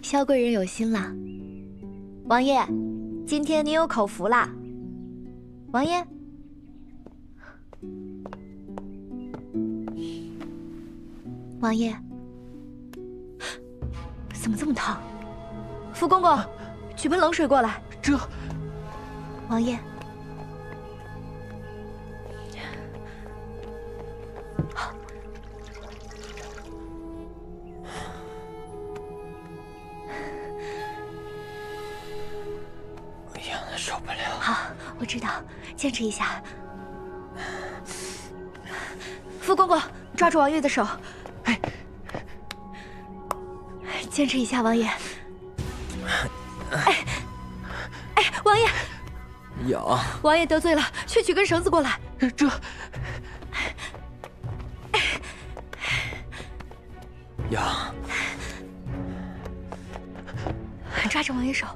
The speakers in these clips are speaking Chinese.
萧贵人有心了，王爷，今天你有口福啦。王爷，王爷，怎么这么烫？福公公，举盆冷水过来。这，王爷，受不了。好，我知道，坚持一下。福公公，抓住王爷的手。哎，坚持一下，王爷。王爷，痒。王爷得罪了，去取根绳子过来。这，痒。抓着王爷手。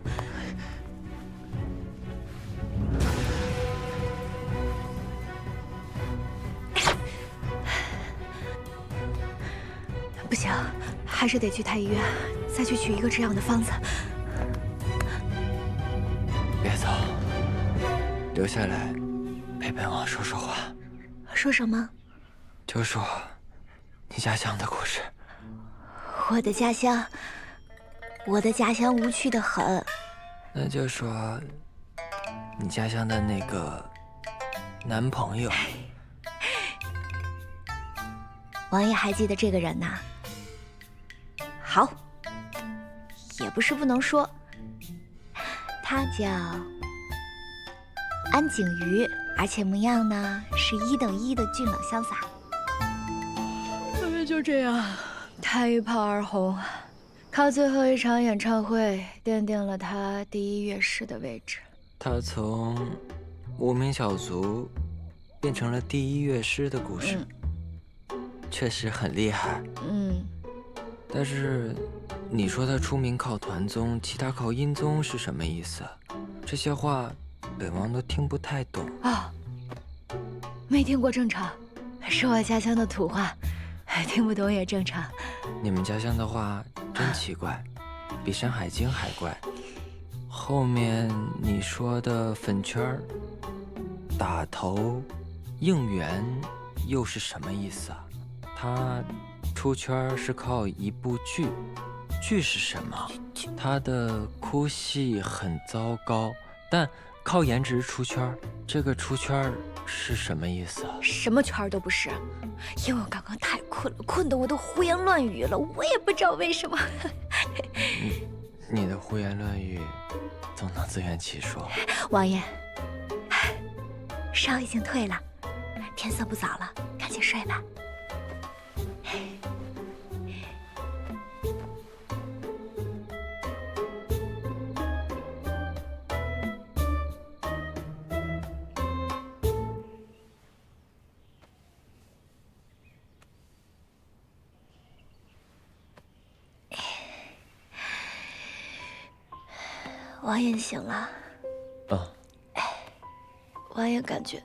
不行，还是得去太医院，再去取一个这样的方子。别走，留下来陪本王说说话。说什么？就说你家乡的故事。我的家乡无趣的很。那就说你家乡的那个男朋友。王爷还记得这个人呐？好，也不是不能说，他叫安景瑜，而且模样呢是1等1的俊朗潇洒。就这样，他一炮而红，靠最后一场演唱会奠定了他第1乐师的位置。他从无名小卒变成了第1乐师的故事，确实很厉害。但是你说他出名靠团宗，其他靠音宗是什么意思？这些话本王都听不太懂啊。没听过正常，是我家乡的土话，听不懂也正常。你们家乡的话真奇怪，比《山海经》还怪。后面你说的粉圈、打头、应援又是什么意思啊？他出圈是靠一部剧，剧是什么？他的哭戏很糟糕，但靠颜值出圈，这个出圈是什么意思啊？什么圈都不是，因为我刚刚太困了，困得我都胡言乱语了，我也不知道为什么。你的胡言乱语总能自圆其说。王爷，烧已经退了，天色不早了，赶紧睡吧。王爷醒了。王爷感觉，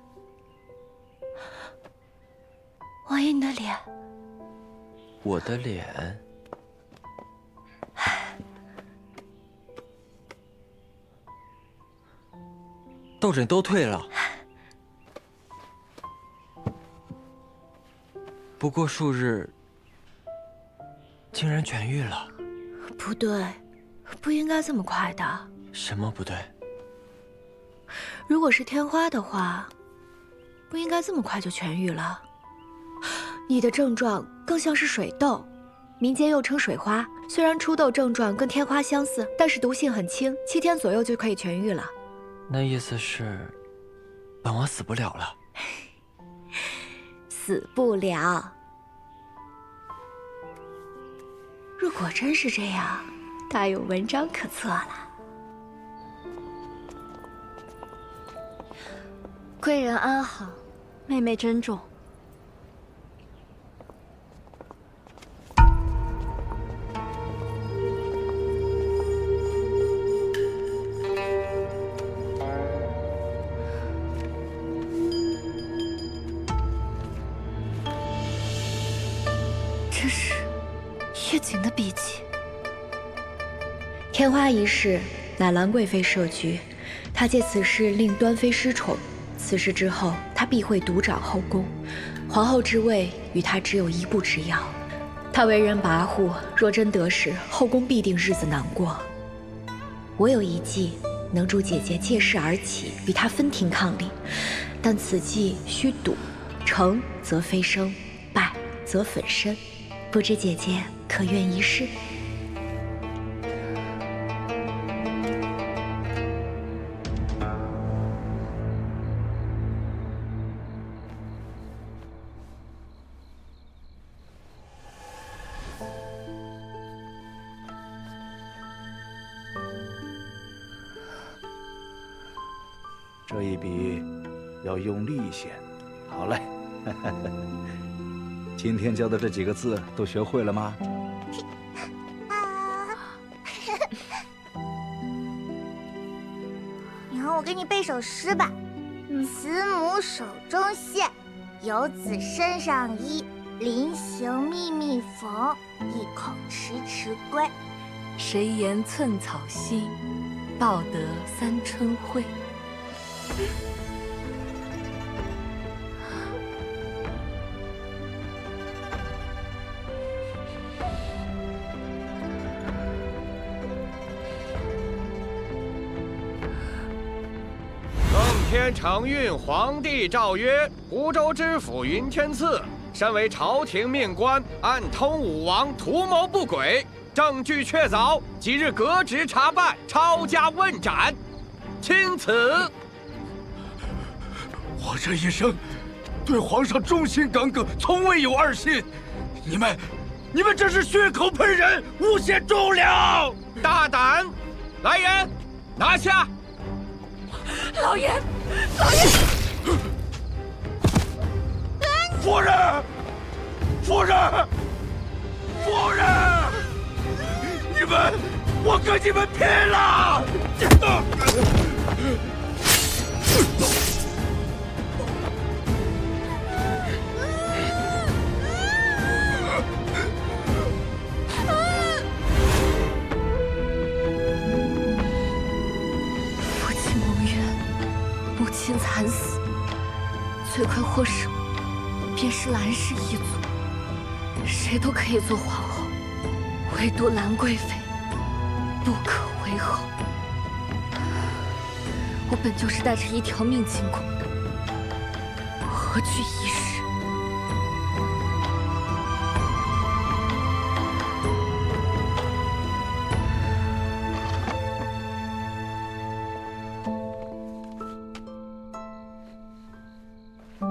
王爷你的脸，我的脸，痘疹都退了，不过数日，竟然痊愈了。不对，不应该这么快的。什么不对？如果是天花的话，不应该这么快就痊愈了。你的症状更像是水痘，民间又称水花。虽然出痘症状跟天花相似，但是毒性很轻，7天左右就可以痊愈了。那意思是，本王死不了了？死不了。如果真是这样，大有文章可测了。贵人安好，妹妹珍重。越紧的笔记。天花一事乃兰贵妃设局，她借此事令端妃失宠。此事之后，她必会独掌后宫，皇后之位与她只有一步之遥。她为人跋扈，若真得势，后宫必定日子难过。我有一计，能助姐姐借势而起，与她分庭抗礼。但此计需赌，成则飞升，败则粉身。不知姐姐可愿一试？这一笔要用力些。好嘞，今天教的这几个字都学会了吗？你和我给你背首诗吧。慈母手中线，游子身上衣。临行密密缝，一口迟迟归。谁言寸草心，报得三春晖。天承运皇帝诏曰：湖州知府云天赐身为朝廷命官，暗通武王，图谋不轨，证据确凿，即日革职查办，抄家问斩。钦此。我这一生对皇上忠心耿耿，从未有二心。你们这是血口喷人，诬陷忠良！大胆！来人，拿下！老爷，夫人，我跟你们拼了！父亲蒙冤，母亲惨死，罪魁祸首便是兰氏一族。谁都可以做皇后，唯独兰贵妃不可为后。我本就是带着一条命进宫的，何惧一世？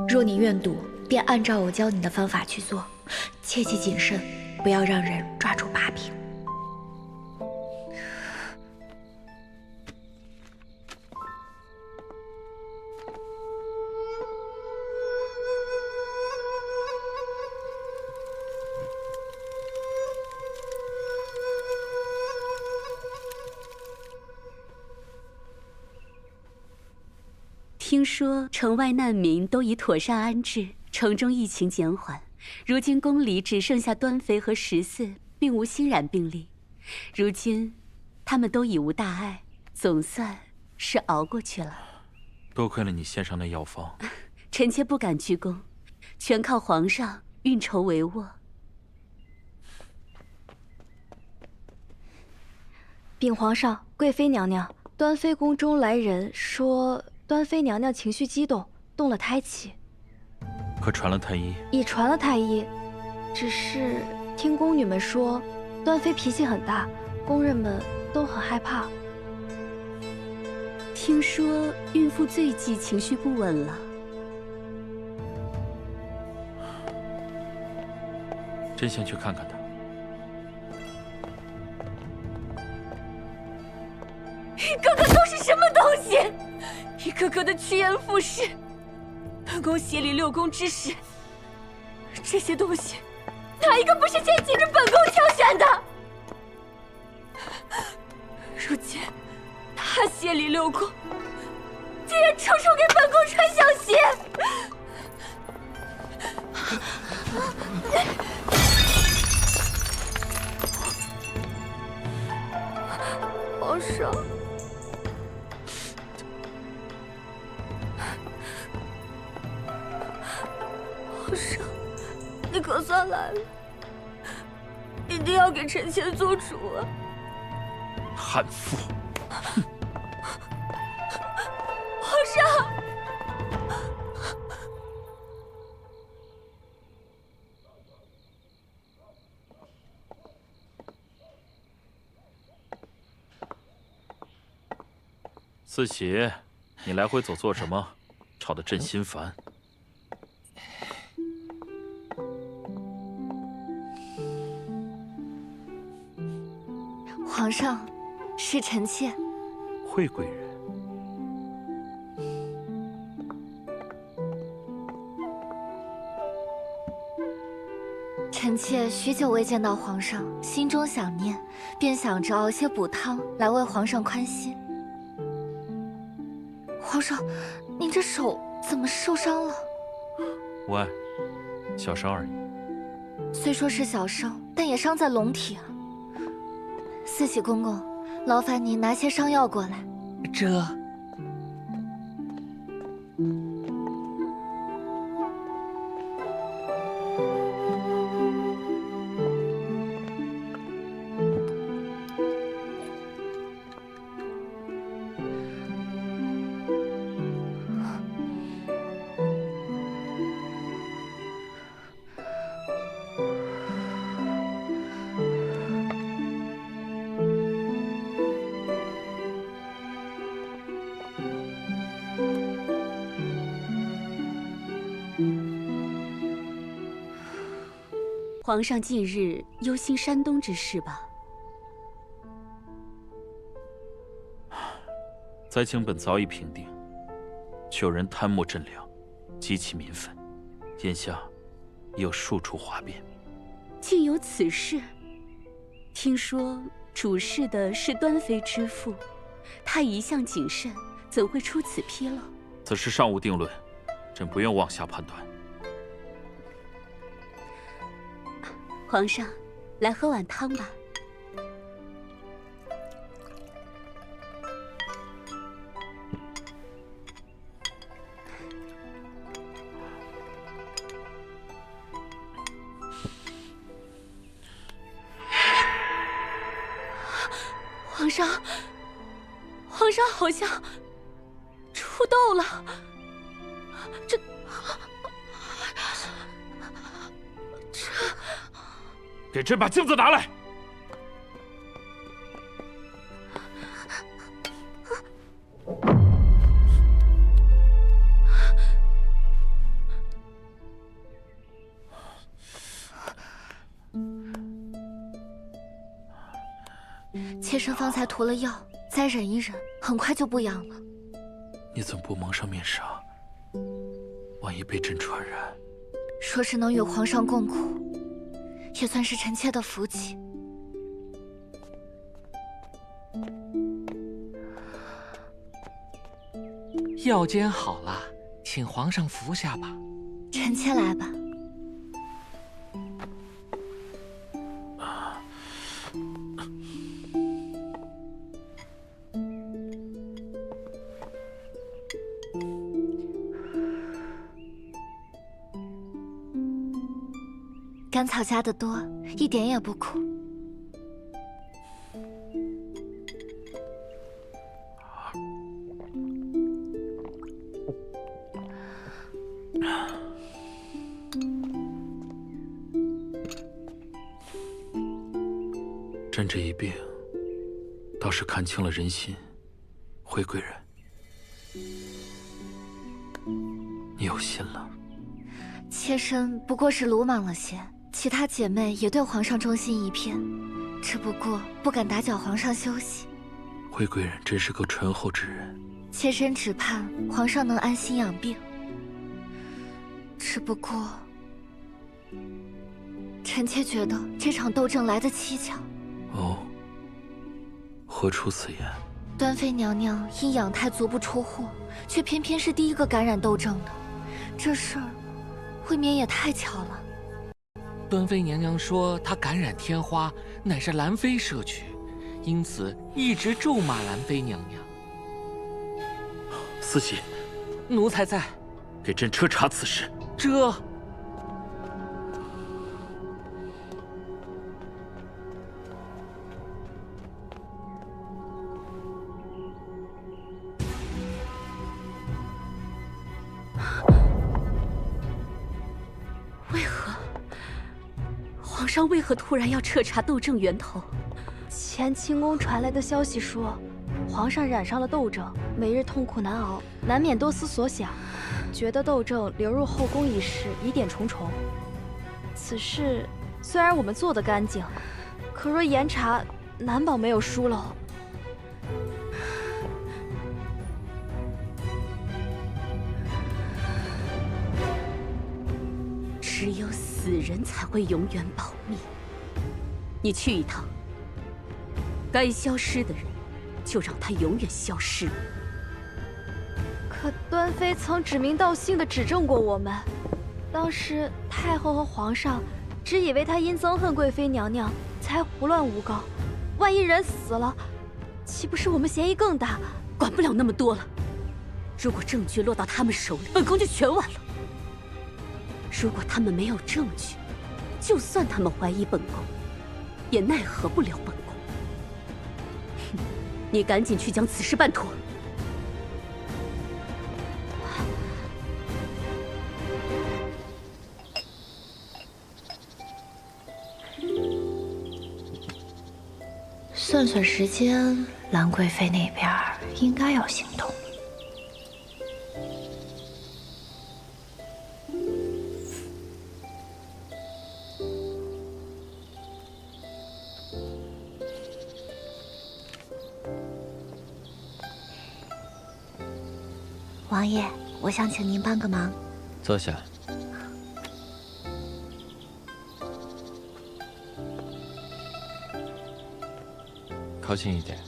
若你愿赌，便按照我教你的方法去做，切记谨慎，不要让人抓住把柄。听说城外难民都已妥善安置，城中疫情减缓。如今宫里只剩下端妃和14，并无新染病例。如今他们都已无大碍，总算是熬过去了。多亏了你献上的药方，臣妾不敢居功，全靠皇上运筹帷幄。禀皇上，贵妃娘娘，端妃宫中来人说，端妃娘娘情绪激动，动了胎气。可传了太医？已传了太医，只是听宫女们说，端妃脾气很大，宫人们都很害怕。听说孕妇最忌情绪不稳了。朕先去看看她。一个个都是什么东西？一个个的趋炎附势。本宫协理6宫之事，这些东西，哪一个不是先经着本宫挑选的？如今他协理6宫，竟然抽出给本宫穿小鞋！皇上，皇上，你可算来了，一定要给臣妾做主啊！悍妇！皇上。四喜，你来回走做什么？吵得朕心烦。皇上，是臣妾。惠贵人，臣妾许久未见到皇上，心中想念，便想着熬些补汤来为皇上宽心。皇上，您这手怎么受伤了？无碍，小伤而已。虽说是小伤，但也伤在龙体啊。四喜公公，劳烦您拿些伤药过来。这。皇上近日忧心山东之事吧？灾情本早已平定，却有人贪墨赈粮，激起民愤，眼下已有数处哗变。竟有此事？听说主事的是端妃之父，他一向谨慎，怎会出此纰漏？此事尚无定论，朕不愿妄下判断。皇上，来喝碗汤吧。皇上，皇上好像出痘了，这。给朕把镜子拿来！妾身方才涂了药，再忍一忍，很快就不痒了。你怎么不蒙上面纱？万一被朕传染，说是能与皇上共苦，也算是臣妾的福气。药煎好了，请皇上服下吧。臣妾来吧。甘草加的多，一点也不苦。朕这一病，倒是看清了人心。惠贵人，你有心了。妾身不过是鲁莽了些。其他姐妹也对皇上忠心一片，只不过不敢打搅皇上休息。惠贵人真是个醇厚之人，妾身只盼皇上能安心养病。只不过，臣妾觉得这场斗争来得蹊跷。哦，何出此言？端妃娘娘因养胎足不出户，却偏偏是第一个感染斗争的，这事儿未免也太巧了。端妃娘娘说她感染天花，乃是兰妃摄取，因此一直咒骂兰妃娘娘。司机，奴才在。给朕彻查此事。这。皇上为何突然要彻查斗争源头？前清宫传来的消息说，皇上染上了斗症，每日痛苦难熬，难免多思所想，觉得斗症流入后宫一事疑点重重。此事虽然我们做得干净，可若严查，难保没有疏漏。只有死人才会永远保密。你去一趟，该消失的人，就让他永远消失。可端妃曾指名道姓地指证过我们，当时太后和皇上只以为她因憎恨贵妃娘娘才胡乱诬告，万一人死了，岂不是我们嫌疑更大？管不了那么多了。如果证据落到他们手里，本宫就全完了。如果他们没有证据，就算他们怀疑本宫，也奈何不了本宫。哼，你赶紧去将此事办妥。算算时间，兰贵妃那边应该要行动。王爷，我想请您帮个忙。坐下。靠近一点。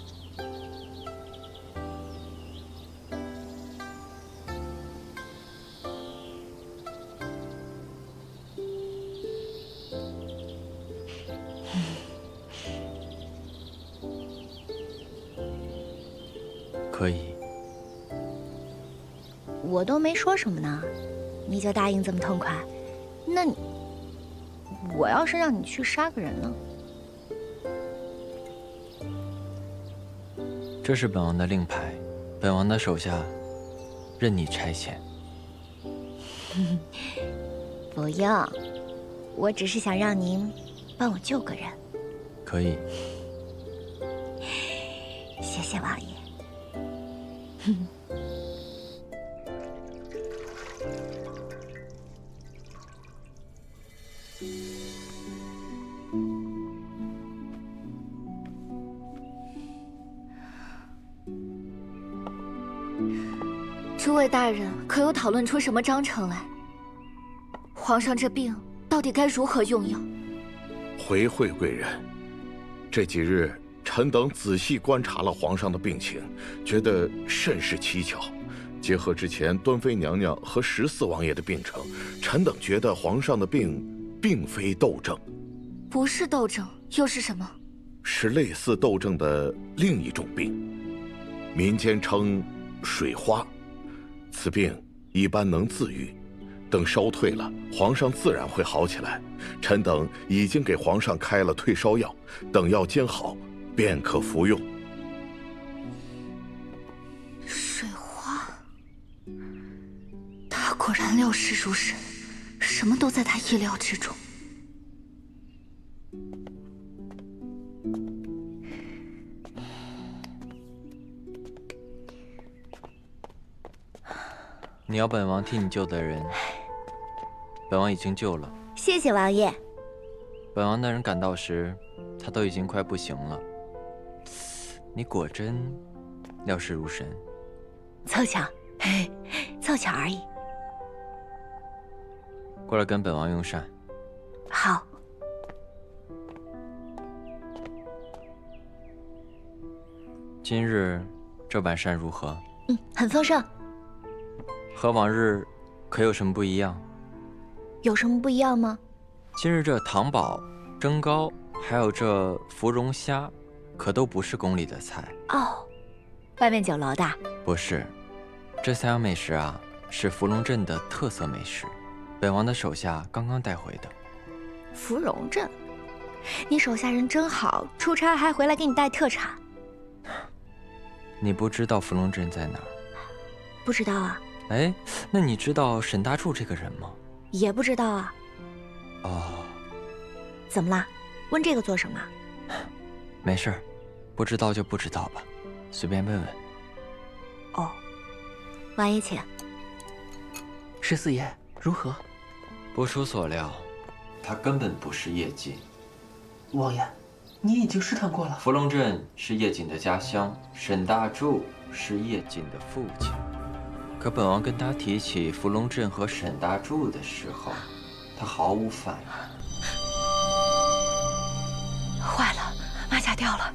可以。我都没说什么呢，你就答应这么痛快？那我要是让你去杀个人呢？这是本王的令牌，本王的手下任你差遣。不用，我只是想让您帮我救个人。可以。谢谢王爷。诸位大人可有讨论出什么章程来？皇上这病到底该如何用药？回会贵人，这几日臣等仔细观察了皇上的病情，觉得甚是蹊跷。结合之前端妃娘娘和14王爷的病程，臣等觉得皇上的病并非斗症，不是斗症，又是什么？是类似斗症的另一种病，民间称水花。此病一般能自愈，等烧退了，皇上自然会好起来。臣等已经给皇上开了退烧药，等药煎好，便可服用。水花，他果然料事如神，什么都在他意料之中。你要本王替你救的人，本王已经救了。谢谢王爷。本王的人赶到时，他都已经快不行了。你果真料事如神。凑巧，凑巧而已。过来跟本王用膳。好。今日这碗膳如何？很丰盛。和往日可有什么不一样？有什么不一样吗？今日这糖宝、蒸糕，还有这芙蓉虾，可都不是宫里的菜。哦，外面酒楼的？不是，这3样美食啊，是芙蓉镇的特色美食，本王的手下刚刚带回的。芙蓉镇，你手下人真好，出差还回来给你带特产。你不知道芙蓉镇在哪儿？不知道啊。哎，那你知道沈大柱这个人吗？也不知道啊。哦，怎么啦？问这个做什么？没事儿，不知道就不知道吧，随便问问。哦，王爷请。十四爷如何？不出所料，他根本不是叶锦。王爷，你已经试探过了。芙蓉镇是叶锦的家乡，沈大柱是叶锦的父亲。可本王跟他提起芙蓉镇和沈大柱的时候，他毫无反应。坏了，马甲掉了，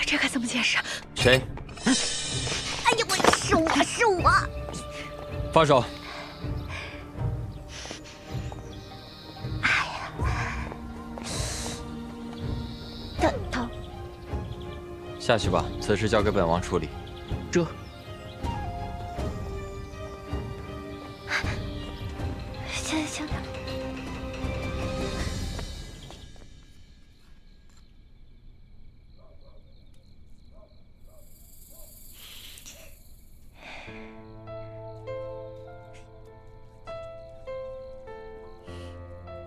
这该怎么解释？谁？哎呀，是我！放手！头。下去吧，此事交给本王处理。这。行。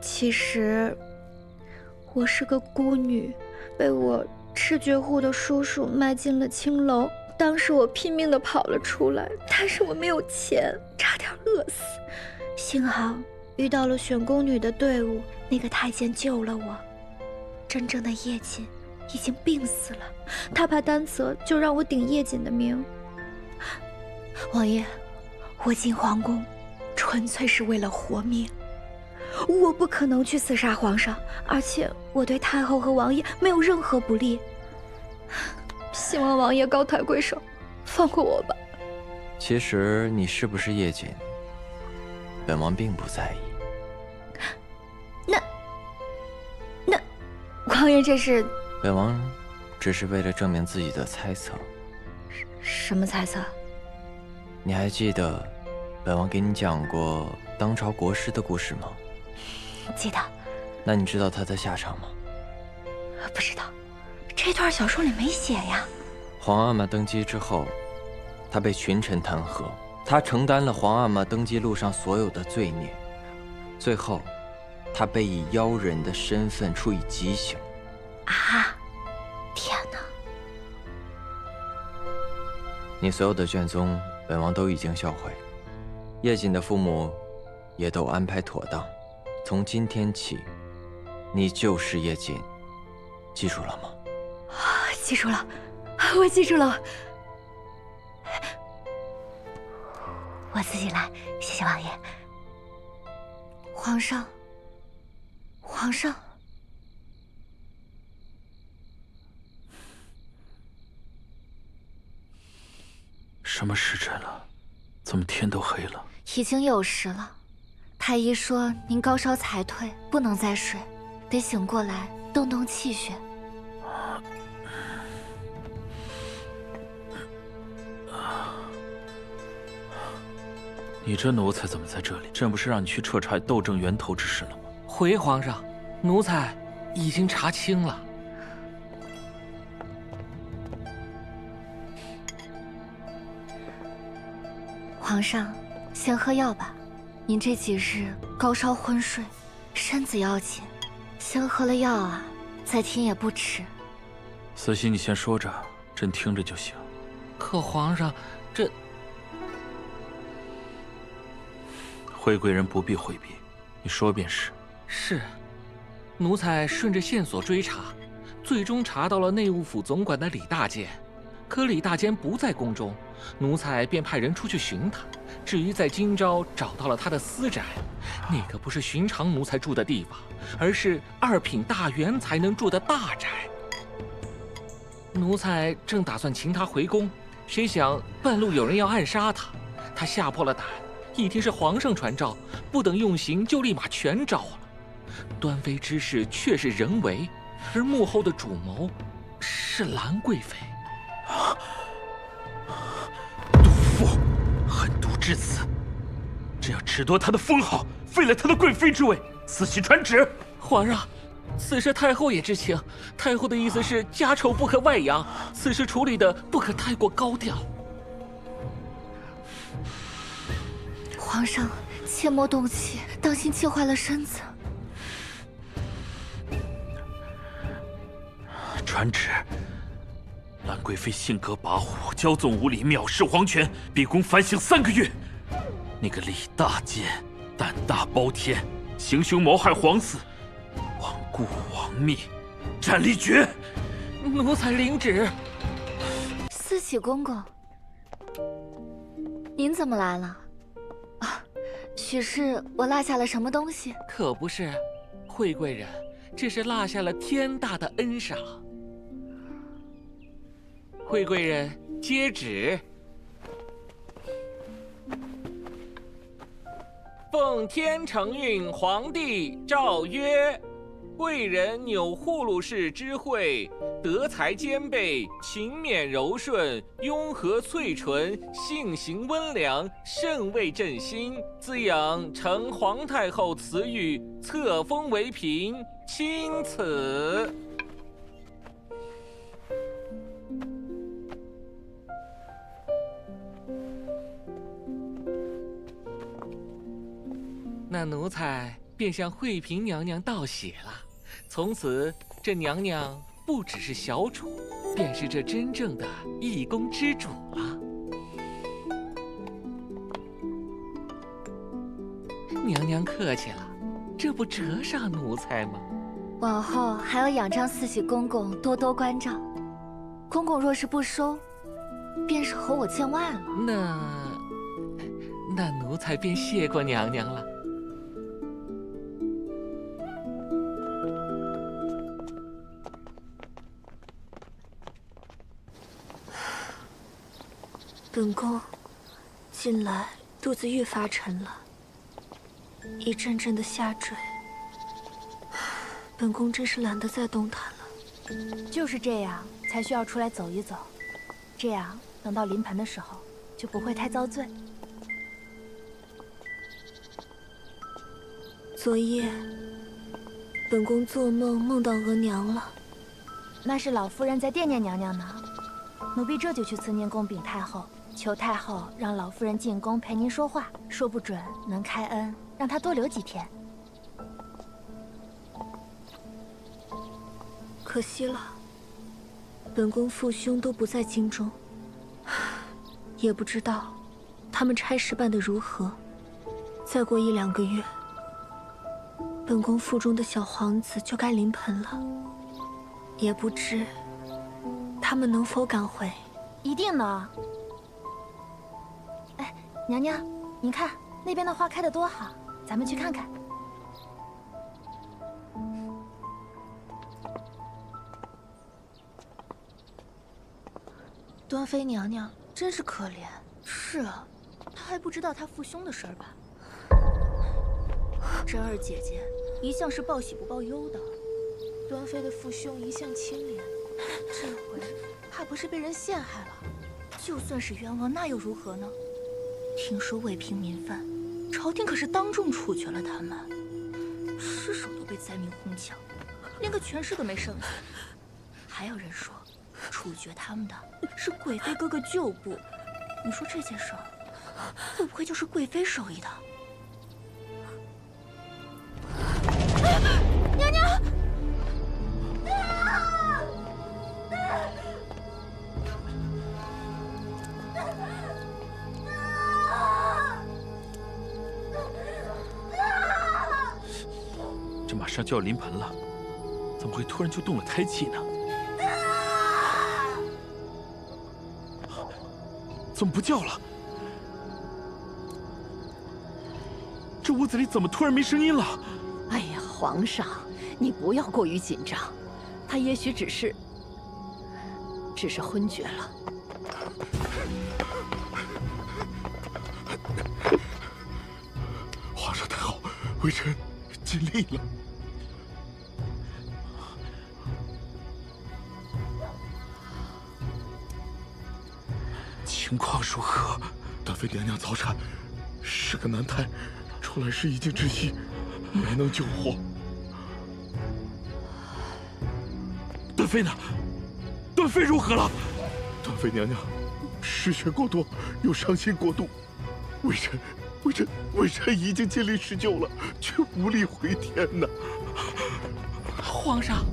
其实我是个孤女，被我赤绝户的叔叔卖进了青楼。当时我拼命地跑了出来，但是我没有钱，差点饿死。幸好遇到了选宫女的队伍，那个太监救了我。真正的叶锦已经病死了，他怕担责，就让我顶叶锦的名。王爷，我进皇宫纯粹是为了活命，我不可能去刺杀皇上，而且我对太后和王爷没有任何不利。希望王爷高抬贵手，放过我吧。其实你是不是叶锦，本王并不在意。那，王爷这是？本王只是为了证明自己的猜测。什么猜测？你还记得本王给你讲过当朝国师的故事吗？记得。那你知道他的下场吗？不知道，这段小说里没写呀。皇阿玛登基之后，他被群臣弹劾，他承担了皇阿玛登基路上所有的罪孽，最后，他被以妖人的身份处以极刑。啊！天哪！你所有的卷宗，本王都已经销毁，叶锦的父母也都安排妥当。从今天起，你就是叶锦，记住了吗？记住了，我记住了。我自己来，谢谢王爷。皇上，皇上。什么时辰了？怎么天都黑了？已经有时了。太医说您高烧才退，不能再睡，得醒过来动动气血。你这奴才怎么在这里？朕不是让你去彻查斗争源头之事了吗？回皇上，奴才已经查清了。皇上，先喝药吧。您这几日高烧昏睡，身子要紧，先喝了药啊，再听也不迟。慈禧，你先说着，朕听着就行。可皇上，这惠贵人不必回避，你说便是。是，奴才顺着线索追查，最终查到了内务府总管的李大监。可李大监不在宫中，奴才便派人出去寻他。至于在今朝找到了他的私宅，那个不是寻常奴才住的地方，而是2品大员才能住的大宅。奴才正打算请他回宫，谁想半路有人要暗杀他，他吓破了胆，一听是皇上传召，不等用刑就立马全招了。端妃之事确是人为，而幕后的主谋是兰贵妃。毒妇，狠毒至此，这样褫夺她的封号，废了她的贵妃之位，慈禧传旨。皇上，此事太后也知情。太后的意思是家丑不可外扬，此事处理的不可太过高调。皇上，切莫动气，当心气坏了身子。传旨，兰贵妃性格跋扈，骄纵无礼，藐视皇权，逼宫反省3个月。那个李大监胆大包天，行凶谋害皇嗣，罔顾王密，斩立决。奴才领旨。四喜公公，您怎么来了？啊，许是我落下了什么东西？可不是，惠贵人，这是落下了天大的恩赏。惠贵人接旨。奉天承运皇帝诏曰：贵人钮祜禄氏之惠，德才兼备，勤勉柔顺，雍和翠纯，性行温良，甚为朕心。自养承皇太后慈谕，册封为嫔，钦此。那奴才便向惠嫔娘娘道喜了。从此，这娘娘不只是小主，便是这真正的一宫之主了。娘娘客气了，这不折煞奴才吗？往后还要仰仗四喜公公多多关照。公公若是不收，便是和我见外了。那奴才便谢过娘娘了。本宫近来肚子愈发沉了，一阵阵的下坠。本宫真是懒得再动弹了。就是这样，才需要出来走一走，这样等到临盆的时候就不会太遭罪。昨夜，本宫做梦梦到额娘了。那是老夫人在惦念娘娘呢。奴婢这就去慈宁宫禀太后，求太后让老夫人进宫陪您说话，说不准能开恩，让她多留几天。可惜了，本宫父兄都不在京中，也不知道他们差事办得如何。再过1、2个月，本宫腹中的小皇子就该临盆了，也不知他们能否赶回。一定能。哎，娘娘，您看那边的花开得多好，咱们去看看。端妃娘娘真是可怜。是啊，她还不知道她父兄的事儿吧？真儿姐姐一向是报喜不报忧的，端妃的父兄一向清廉，这回怕不是被人陷害了。就算是冤枉，那又如何呢？听说为平民愤，朝廷可是当众处决了他们，尸首都被灾民哄抢，连个全尸都没剩下。还有人说，处决他们的是贵妃哥哥旧部。你说这件事儿，会不会就是贵妃手艺的？娘娘！这马上就要临盆了，怎么会突然就动了胎气呢？怎么不叫了？这屋子里怎么突然没声音了？哎呀，皇上，你不要过于紧张，他也许只是昏厥了。皇上太好，微臣尽力了。情况如何？端妃娘娘早产，是个男胎，出来时已经窒息，没能救活。端妃呢？端妃如何了？端妃娘娘失血过多，又伤心过度，微臣已经尽力施救了，却无力回天呐。皇上，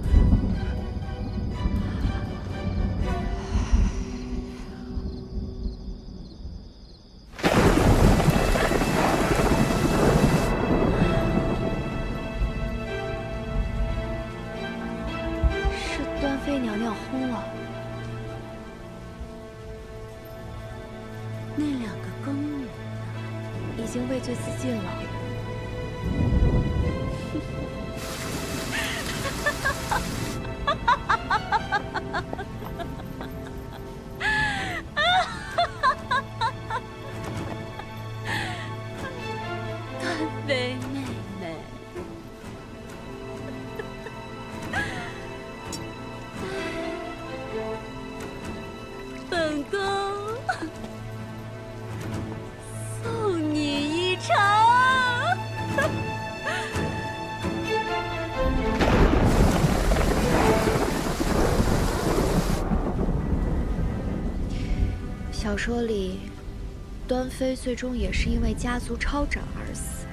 是端妃娘娘轰了。那2个宫女已经畏罪自尽了。端妃妹妹，本宫送你一程。小说里，端妃最终也是因为家族超长而死，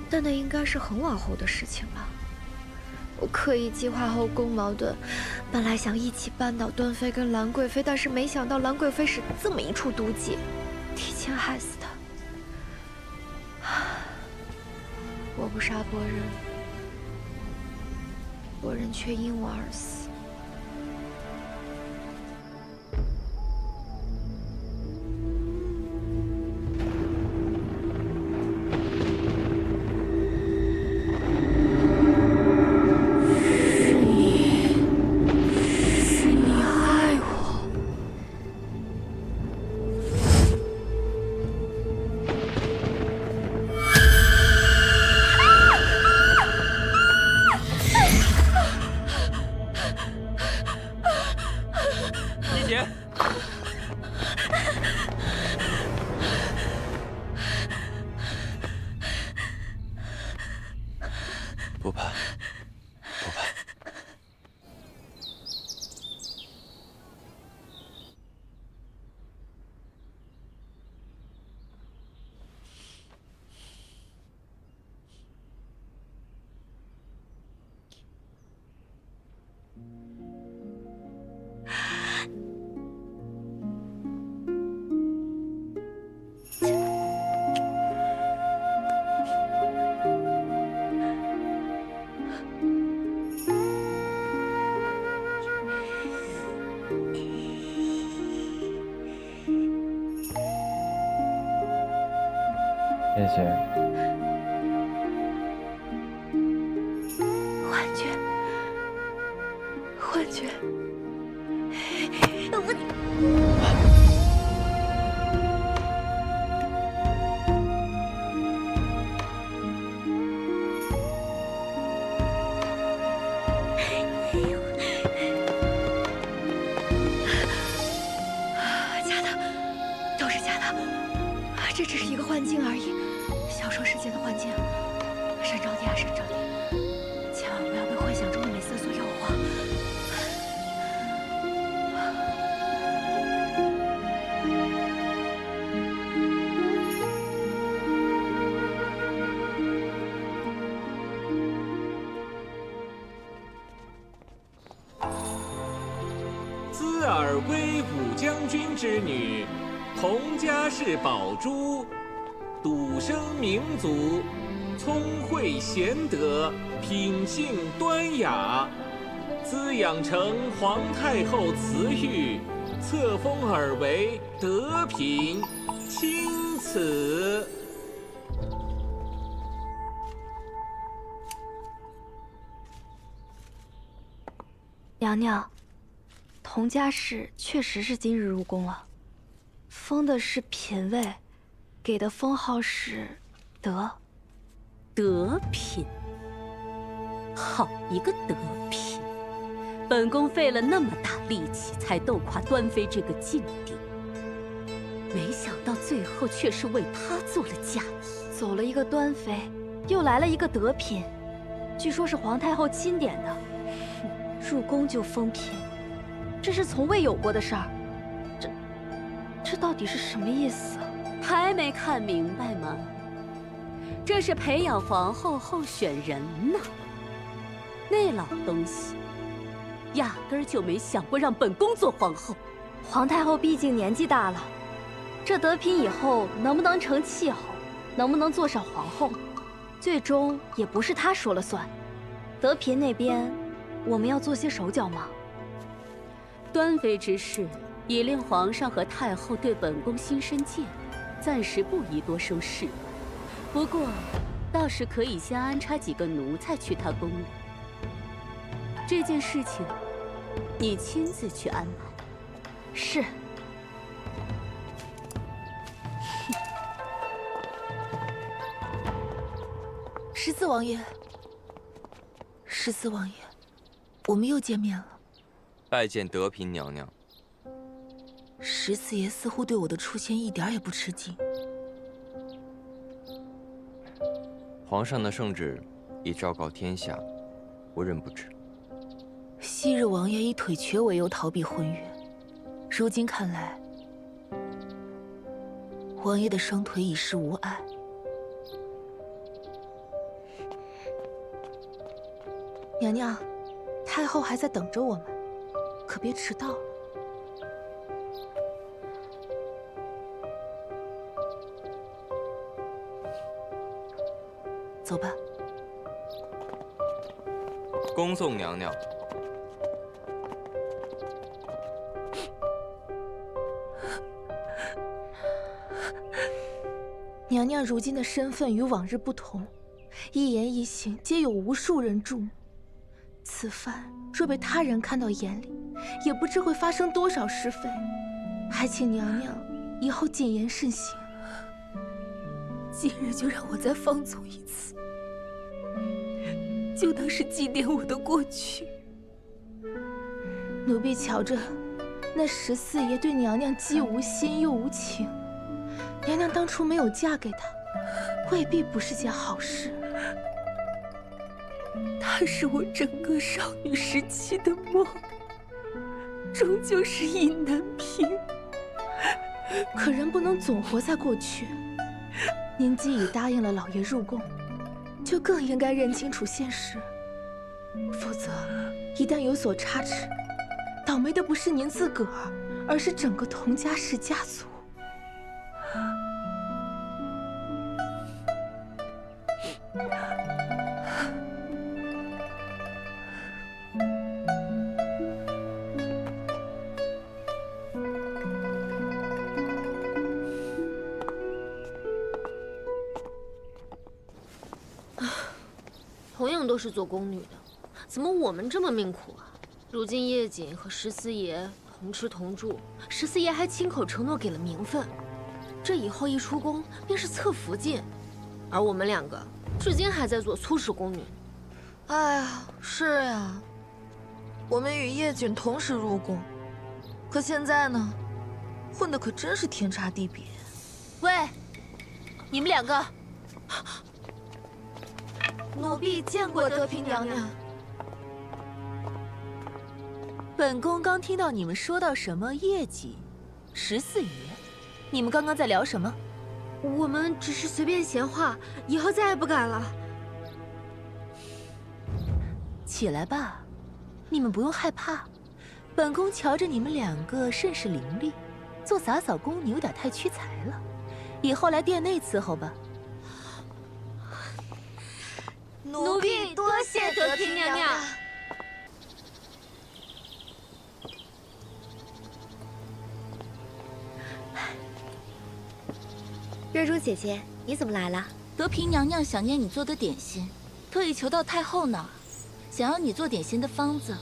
但那应该是很往后的事情了。我刻意激化后宫矛盾，本来想一起扳倒端妃跟兰贵妃，但是没想到兰贵妃使这么一出毒计，提前害死她。我不杀伯仁，伯仁却因我而死。不怕，不怕。谢谢。幻觉，幻觉。假的，都是假的，这只是一个幻境而已，小说世界的幻境。沈招娣啊，沈招娣，千万不要被幻想中的美色所诱惑。兹尔威武将军之女，佟家氏宝珠，笃生明族，聪慧贤德，品性端雅，滋养成皇太后慈玉，册封尔为德品钦此。娘娘，佟家氏确实是今日入宫了，封的是嫔位，给的封号是德品。好一个德品！本宫费了那么大力气才斗垮端妃这个劲敌，没想到最后却是为他做了嫁衣。走了一个端妃，又来了一个德嫔，据说是皇太后钦点的，入宫就封嫔，这是从未有过的事儿。这到底是什么意思啊？还没看明白吗？这是培养皇后候选人呢。那老东西，压根儿就没想过让本宫做皇后。皇太后毕竟年纪大了，这德嫔以后能不能成气候，能不能做上皇后，最终也不是她说了算。德嫔那边，我们要做些手脚吗？端妃之事已令皇上和太后对本宫心生戒备，暂时不宜多生事。不过，倒是可以先安插几个奴才去他宫里。这件事情，你亲自去安排。是。14王爷，14王爷，我们又见面了。拜见德嫔娘娘。14爷似乎对我的出现一点也不吃惊。皇上的圣旨已昭告天下，无人不知。昔日王爷以腿瘸为由逃避婚约，如今看来，王爷的双腿已是无碍。娘娘，太后还在等着我们，可别迟到了。走吧。恭送娘娘。娘娘如今的身份与往日不同，一言一行皆有无数人注目。此番若被他人看到眼里，也不知会发生多少是非。还请娘娘以后谨言慎行。今日就让我再放纵一次，就当是祭奠我的过去。奴婢瞧着，那14爷对娘娘既无心又无情，娘娘当初没有嫁给他，未必不是件好事。他是我整个少女时期的梦，终究是意难平。可人不能总活在过去。您既已答应了老爷入宫，就更应该认清楚现实，否则一旦有所差池，倒霉的不是您自个儿，而是整个佟家氏家族。同样都是做宫女的，怎么我们这么命苦啊？如今叶瑾和14爷同吃同住，14爷还亲口承诺给了名分，这以后一出宫便是侧福晋，而我们两个至今还在做粗使宫女。哎呀，是呀，我们与叶瑾同时入宫，可现在呢，混的可真是天差地别。喂，你们两个！奴婢见过德嫔娘娘。本宫刚听到你们说到什么叶瑾、14爷，你们刚刚在聊什么？我们只是随便闲话，以后再也不敢了。起来吧，你们不用害怕。本宫瞧着你们两个甚是伶俐，做洒扫宫女有点太屈才了，以后来殿内伺候吧。奴婢多谢德嫔娘娘。热如姐姐，你怎么来了？德嫔娘娘想念你做的点心，特意求到太后那儿，想要你做点心的方子。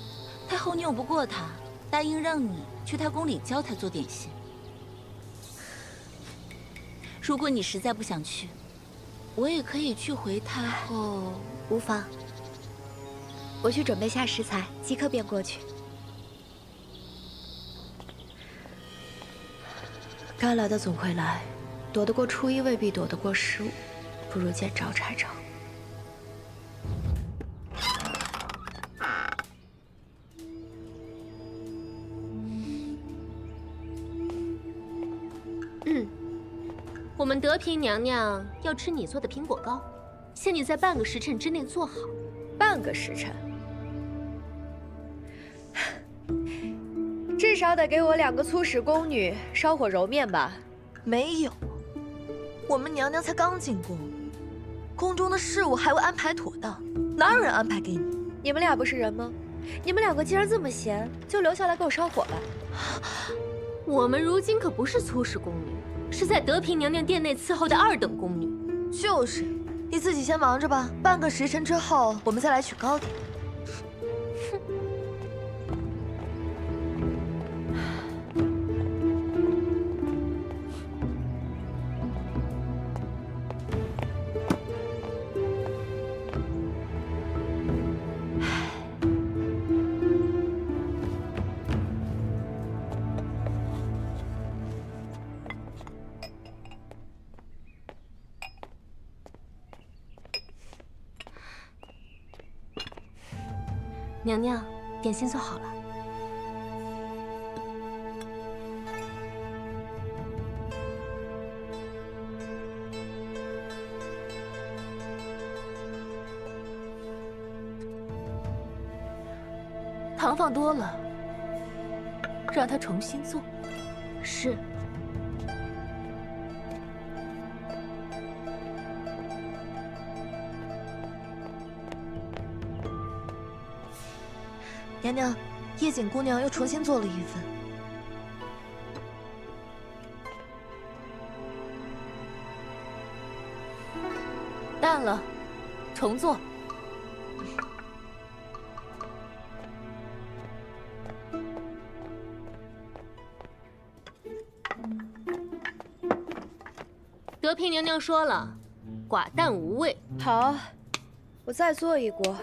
太后拗不过她，答应让你去她宫里教她做点心。如果你实在不想去，我也可以去回太后。无妨，我去准备下食材，即刻便过去。该来的总会来，躲得过初一未必躲得过15，不如见招拆招。我们德嫔娘娘要吃你做的苹果糕，限你在半个时辰之内做好。半个时辰，至少得给我2个粗使宫女烧火揉面吧？没有，我们娘娘才刚进宫，宫中的事务还未安排妥当，哪有人安排给你？你们俩不是人吗？你们2个既然这么闲，就留下来给我烧火吧。我们如今可不是粗使宫女，是在德嫔娘娘殿内伺候的2等宫女。就是，你自己先忙着吧，半个时辰之后我们再来取糕点。娘娘，点心做好了。糖放多了，让她重新做。是。娘娘，叶锦姑娘又重新做了一份。淡了，重做。德嫔娘娘说了，寡淡无味。好，我再做一锅。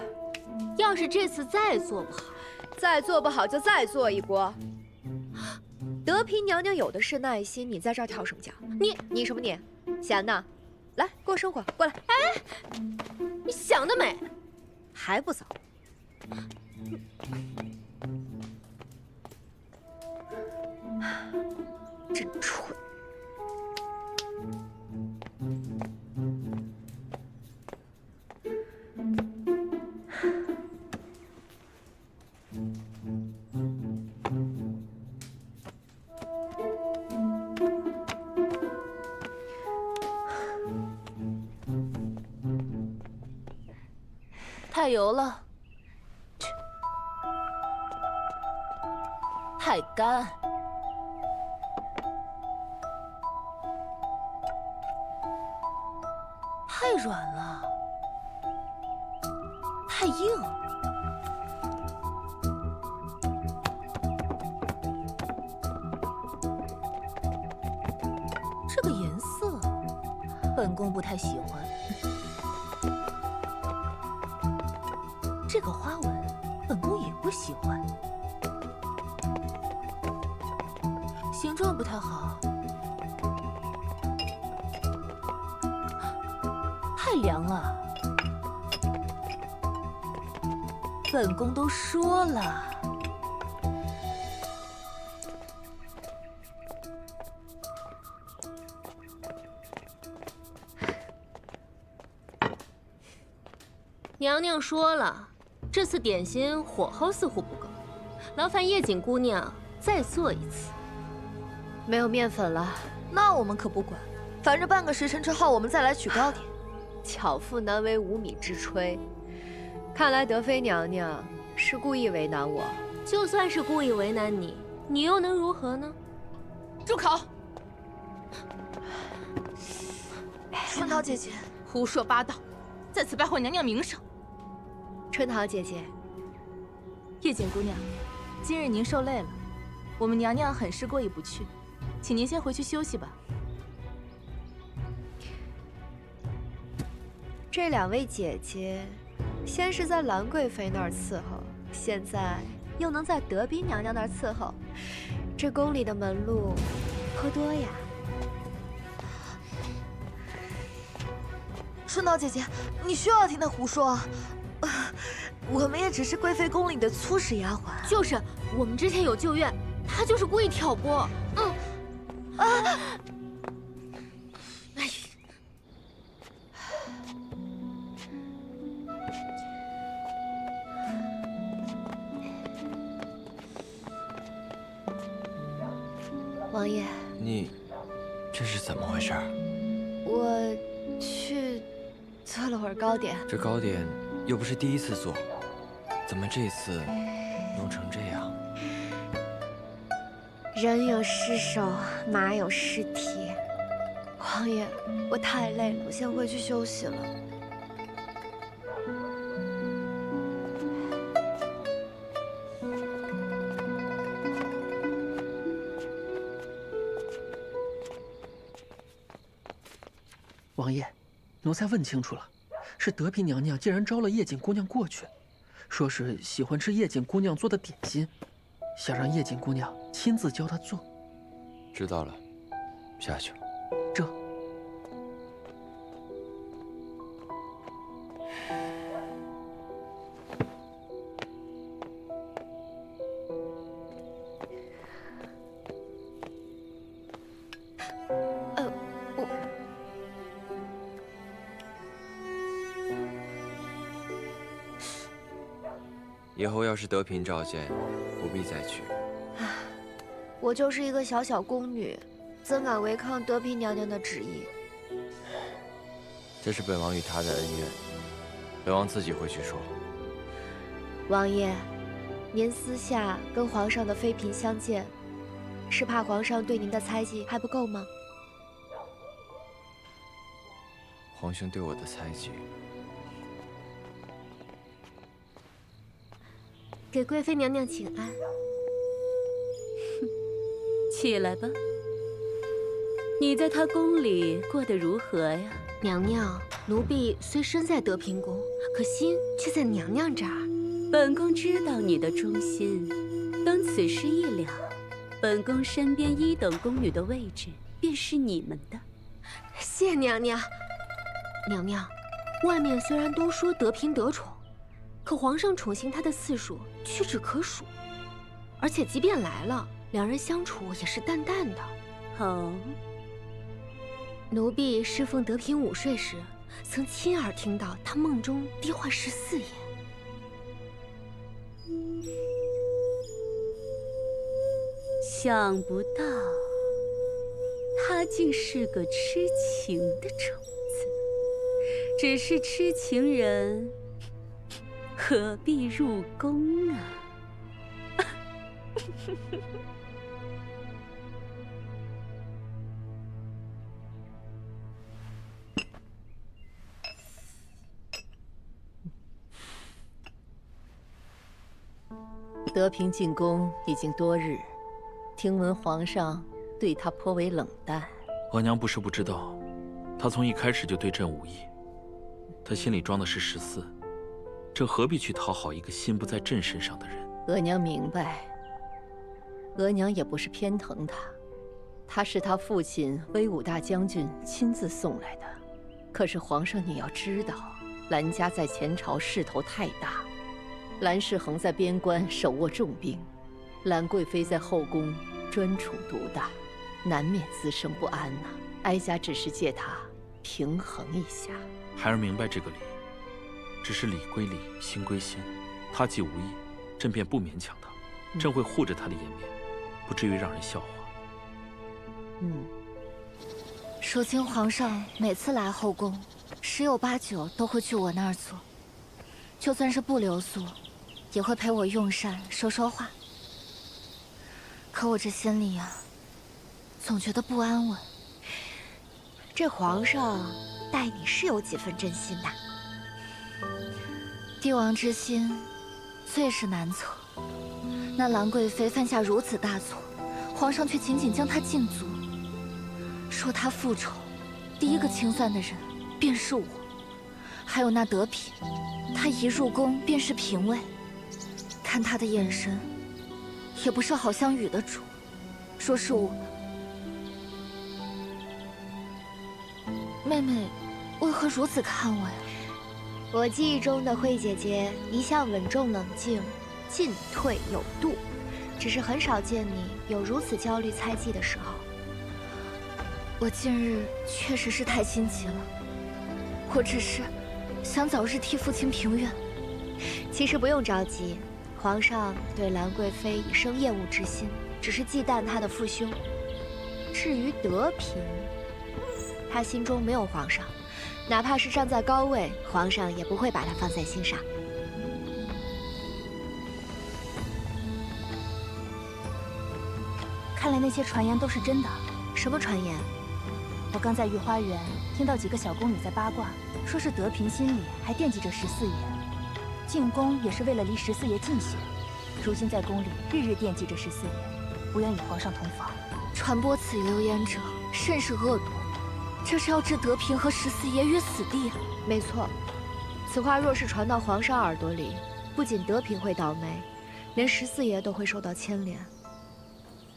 要是这次再做不好，再做不好就再做一锅。德嫔娘娘有的是耐心，你在这儿跳什么脚？你什么你？闲的？来，给我生火，过来。哎，你想得美，还不走？真蠢。太油了，太干，太软了，太硬。这个颜色，本宫不太喜欢。这个花纹，本宫也不喜欢，形状不太好，太凉了。本宫都说了，娘娘说了。这次点心火候似乎不够，劳烦叶锦姑娘再做一次。没有面粉了，那我们可不管，反正半个时辰之后我们再来取糕点。巧妇难为无米之炊，看来德妃娘娘是故意为难我。就算是故意为难你，你又能如何呢？住口！春桃姐姐，胡说八道，再次败坏娘娘名声。春桃姐姐，叶锦姑娘，今日您受累了，我们娘娘很是过意不去，请您先回去休息吧。这2位姐姐，先是在兰贵妃那儿伺候，现在又能在德嫔娘娘那儿伺候，这宫里的门路颇多呀。春岛姐姐，你需要听他胡说。我们也只是贵妃宫里的粗使丫鬟。就是，我们之前有旧怨，他就是故意挑拨。王爷，你这是怎么回事？我去做了会儿糕点。这糕点又不是第一次做，怎么这次弄成这样？人有失手，马有失蹄。王爷，我太累了，我先回去休息了。王爷，奴才问清楚了，是德嫔娘娘竟然招了叶锦姑娘过去，说是喜欢吃叶锦姑娘做的点心，想让叶锦姑娘亲自教她做。知道了，下去。这。以后要是德嫔召见，不必再去。我就是一个小小宫女，怎敢违抗德嫔娘娘的旨意？这是本王与她的恩怨，本王自己回去说。王爷，您私下跟皇上的妃嫔相见，是怕皇上对您的猜忌还不够吗？皇兄对我的猜忌，给贵妃娘娘请安。起来吧。你在她宫里过得如何呀？娘娘，奴婢虽身在德嫔宫，可心却在娘娘这儿。本宫知道你的忠心，等此事一了，本宫身边1等宫女的位置便是你们的。谢娘娘。娘娘，外面虽然都说德嫔得宠，可皇上宠幸她的次数屈指可数，而且即便来了，两人相处也是淡淡的。哦，奴婢侍奉德嫔午睡时，曾亲耳听到她梦中低唤14爷。想不到，她竟是个痴情的种子。只是痴情人，何必入宫啊？德嫔进宫已经多日，听闻皇上对她颇为冷淡。额娘不是不知道，她从一开始就对朕无意。她心里装的是14，朕何必去讨好一个心不在朕身上的人？额娘明白，额娘也不是偏疼他，他是他父亲威武大将军亲自送来的。可是皇上，你要知道，兰家在前朝势头太大，兰世恒在边关手握重兵，兰贵妃在后宫专宠独大，难免滋生不安呐。哀家只是借他平衡一下。孩儿明白这个理，只是理归理，心归心。他既无意，朕便不勉强他，朕会护着他的颜面，不至于让人笑话。说清皇上每次来后宫，10有8九都会去我那儿坐，就算是不留宿，也会陪我用膳说说话。可我这心里呀，总觉得不安稳。这皇上待你是有几分真心的，帝王之心，最是难测。那兰贵妃犯下如此大错，皇上却仅仅将她禁足，说她复仇，第一个清算的人便是我。还有那德嫔，她一入宫便是嫔位，看她的眼神，也不是好相与的主。说是我妹妹，为何如此看我呀？我记忆中的慧姐姐一向稳重冷静，进退有度，只是很少见你有如此焦虑猜忌的时候。我近日确实是太心急了，我只是想早日替父亲平冤。其实不用着急，皇上对兰贵妃已生厌恶之心，只是忌惮她的父兄。至于德嫔，他心中没有皇上，哪怕是站在高位，皇上也不会把他放在心上。看来那些传言都是真的。什么传言？我刚在御花园听到几个小宫女在八卦，说是德嫔心里还惦记着14爷，进宫也是为了离14爷近些。如今在宫里日日惦记着14爷，不愿与皇上同房。传播此流言者甚是恶毒，这是要置德嫔和14爷于死地。没错，此话若是传到皇上耳朵里，不仅德嫔会倒霉，连14爷都会受到牵连。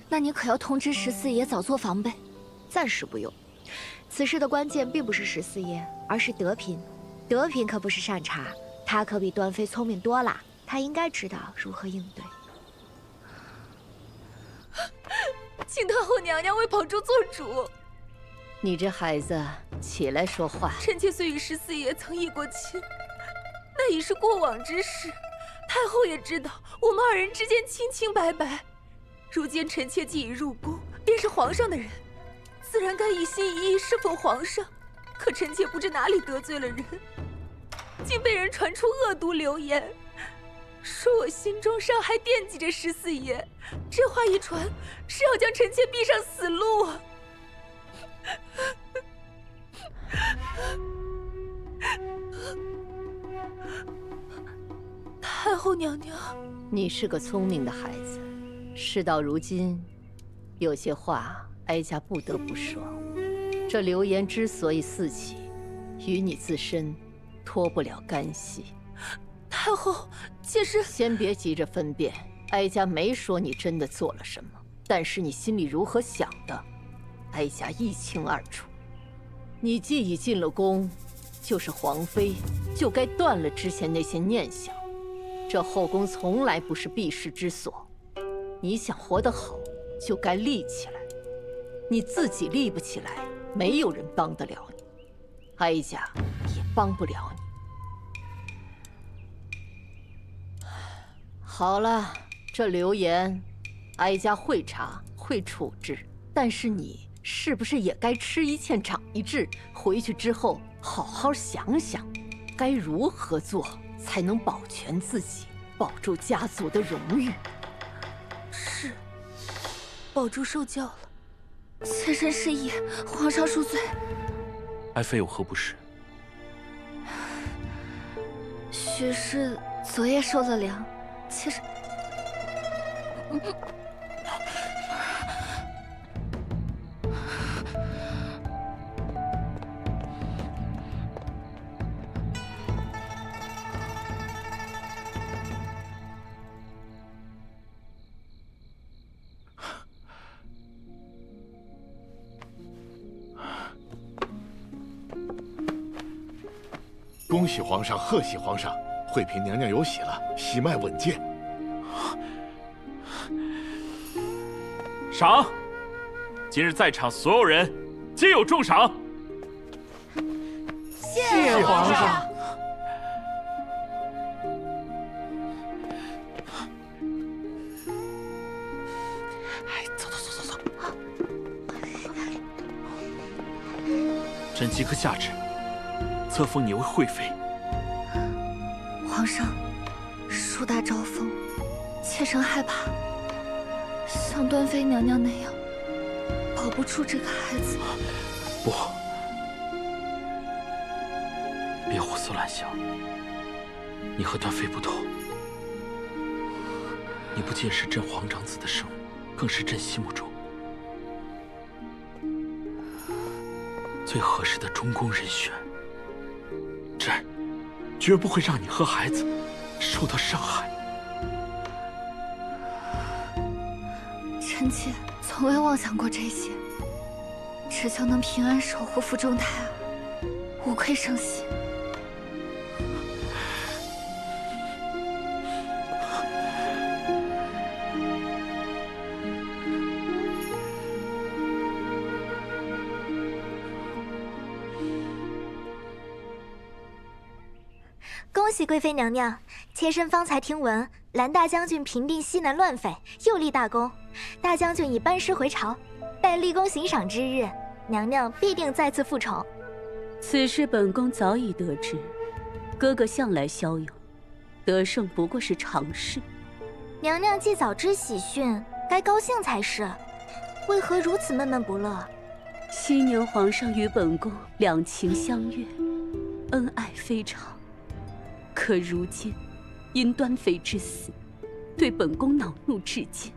那你可要通知14爷早做防备。暂时不用，此事的关键并不是14爷，而是德嫔。德嫔可不是善茬，她可比端妃聪明多了，她应该知道如何应对。请太后娘娘为宝珠做主。你这孩子，起来说话。臣妾虽与14爷曾议过亲，那已是过往之事。太后也知道，我们二人之间清清白白。如今臣妾既已入宫，便是皇上的人，自然该一心一意侍奉皇上。可臣妾不知哪里得罪了人，竟被人传出恶毒流言，说我心中尚还惦记着14爷。这话一传，是要将臣妾逼上死路啊！太后娘娘，你是个聪明的孩子，事到如今，有些话哀家不得不说。这流言之所以四起，与你自身脱不了干系。太后，妾是……先别急着分辨，哀家没说你真的做了什么，但是你心里如何想的，哀家一清二楚。你既已进了宫，就是皇妃，就该断了之前那些念想。这后宫从来不是避世之所，你想活得好，就该立起来。你自己立不起来，没有人帮得了你，哀家也帮不了你。好了，这流言，哀家会查会处置，但是你是不是也该吃一堑长一智？回去之后好好想想，该如何做才能保全自己，保住家族的荣誉。是，宝珠受教了。妾身失忆，皇上恕罪。爱妃有何不是？许氏昨夜受了凉，妾身……恭喜皇上，贺喜皇上！惠嫔娘娘有喜了，喜脉稳健。赏！今日在场所有人皆有重赏。谢皇上。走。朕即刻下旨，册封你为惠妃。皇上，树大招风，妾身害怕，像端妃娘娘那样，保不住这个孩子。不，别胡思乱想。你和端妃不同，你不仅是朕皇长子的生母，更是朕心目中最合适的中宫人选。朕绝不会让你和孩子受到伤害。臣妾从未妄想过这些，只求能平安守护腹中胎儿，无愧圣喜。恭喜贵妃娘娘，妾身方才听闻蓝大将军平定西南乱匪，又立大功。大将军已班师回朝，待立功行赏之日，娘娘必定再次复宠。此事本宫早已得知，哥哥向来骁勇，得胜不过是常事。娘娘既早知喜讯，该高兴才是，为何如此闷闷不乐？昔年皇上与本宫两情相悦，恩爱非常。可如今，因端妃之死，对本宫恼怒至极。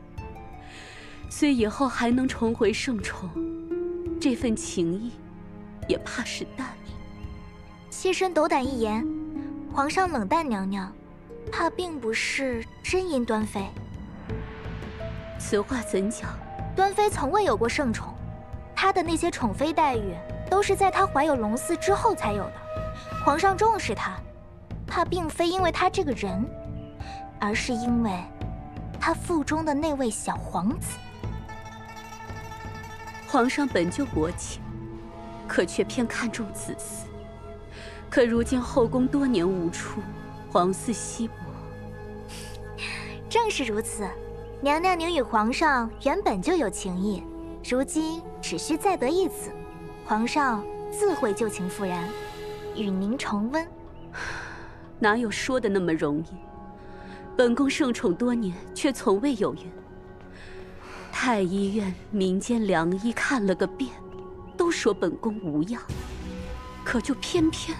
虽以后还能重回圣宠，这份情谊，也怕是淡了。妾身斗胆一言，皇上冷淡娘娘，怕并不是真因端妃。此话怎讲？端妃从未有过圣宠，她的那些宠妃待遇，都是在她怀有龙嗣之后才有的。皇上重视她，怕并非因为他这个人，而是因为他腹中的那位小皇子。皇上本就薄情，可却偏看重子嗣。可如今后宫多年无出，皇嗣稀薄。正是如此，娘娘您与皇上原本就有情谊，如今只需再得一子，皇上自会旧情复燃，与您重温。哪有说的那么容易？本宫圣宠多年，却从未有缘。太医院民间良医看了个遍，都说本宫无恙，可就偏偏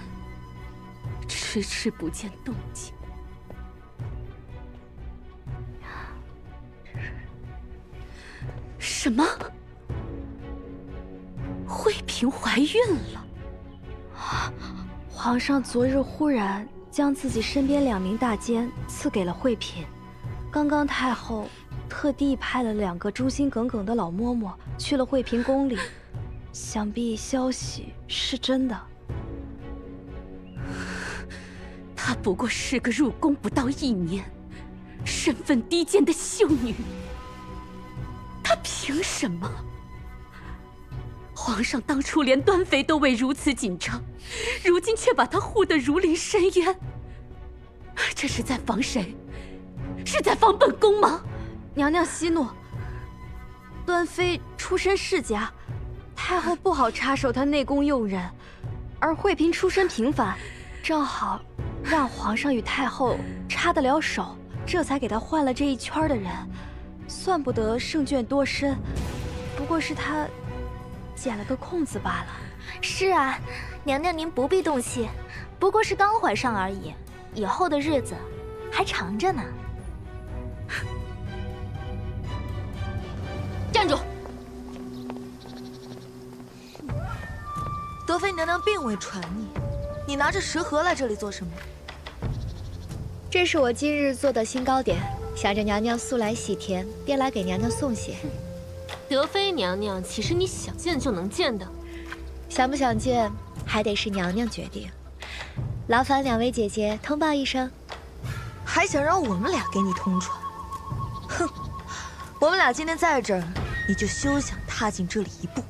迟迟不见动静。什么？惠嫔怀孕了？皇上昨日忽然将自己身边2名大监赐给了惠嫔。刚刚太后特地派了2个忠心耿耿的老嬷嬷去了惠嫔宫里，想必消息是真的。她不过是个入宫不到1年、身份低贱的秀女，她凭什么？皇上当初连端妃都未如此紧张，如今却把她护得如临深渊。这是在防谁？是在防本宫吗？娘娘息怒。端妃出身世家，太后不好插手她内宫用人，而惠嫔出身平凡，正好让皇上与太后插得了手，这才给她换了这一圈的人。算不得圣眷多深，不过是她捡了个空子罢了。是啊，娘娘您不必动气，不过是刚怀上而已，以后的日子还长着呢。站住！德妃娘娘并未传你，你拿着食盒来这里做什么？这是我今日做的新糕点，想着娘娘素来喜甜，便来给娘娘送些。德妃娘娘岂是你想见就能见的？想不想见，还得是娘娘决定。劳烦2位姐姐通报一声。还想让我们俩给你通传？哼！我们俩今天在这儿，你就休想踏进这里一步。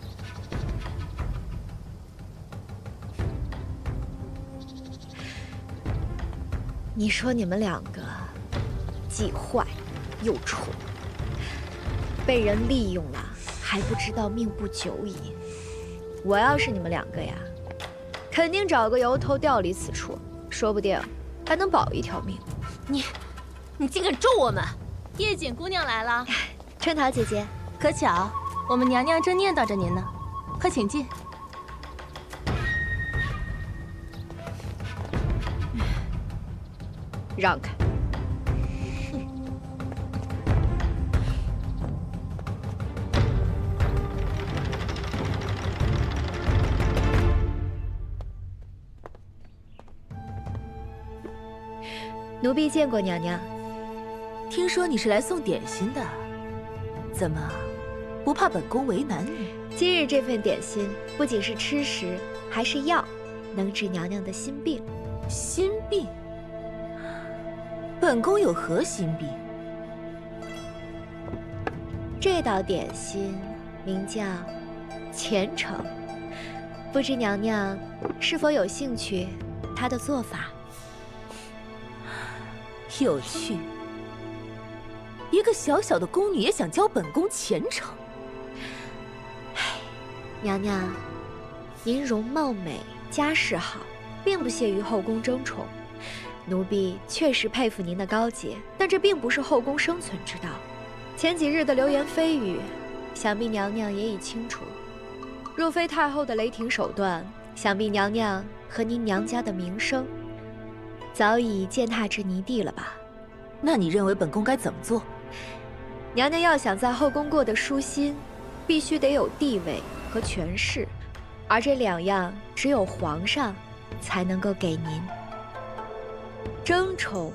你说你们2个既坏又蠢，被人利用了还不知道命不久矣。我要是你们2个呀，肯定找个由头调离此处，说不定还能保一条命。你竟敢咒我们！叶锦姑娘来了，春桃姐姐，可巧，我们娘娘正念叨着您呢，快请进。让开！奴婢见过娘娘。听说你是来送点心的，怎么，不怕本宫为难你？今日这份点心不仅是吃食，还是药，能治娘娘的心病。心病？本宫有何心病？这道点心名叫虔诚，不知娘娘是否有兴趣它的做法？有趣。一个小小的宫女也想教本宫虔诚？娘娘，您容貌美，家世好，并不屑于后宫争宠。奴婢确实佩服您的高洁，但这并不是后宫生存之道。前几日的流言蜚语，想必娘娘也已清楚。若非太后的雷霆手段，想必娘娘和您娘家的名声早已践踏至泥地了吧？那你认为本宫该怎么做？娘娘要想在后宫过得舒心，必须得有地位和权势，而这两样只有皇上才能够给您。争宠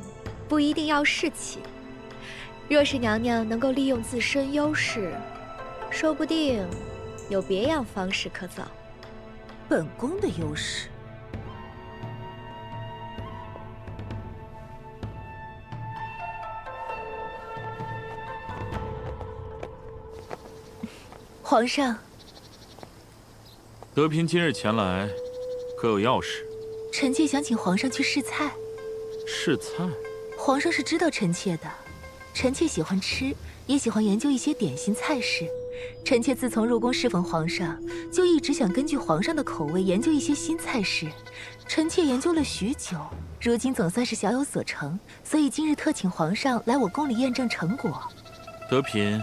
不一定要侍寝，若是娘娘能够利用自身优势，说不定有别样方式可走。本宫的优势？皇上，德嫔今日前来，可有要事？臣妾想请皇上去试菜。试菜？皇上是知道臣妾的，臣妾喜欢吃，也喜欢研究一些点心菜式。臣妾自从入宫侍奉皇上，就一直想根据皇上的口味研究一些新菜式。臣妾研究了许久，如今总算是小有所成，所以今日特请皇上来我宫里验证成果。德嫔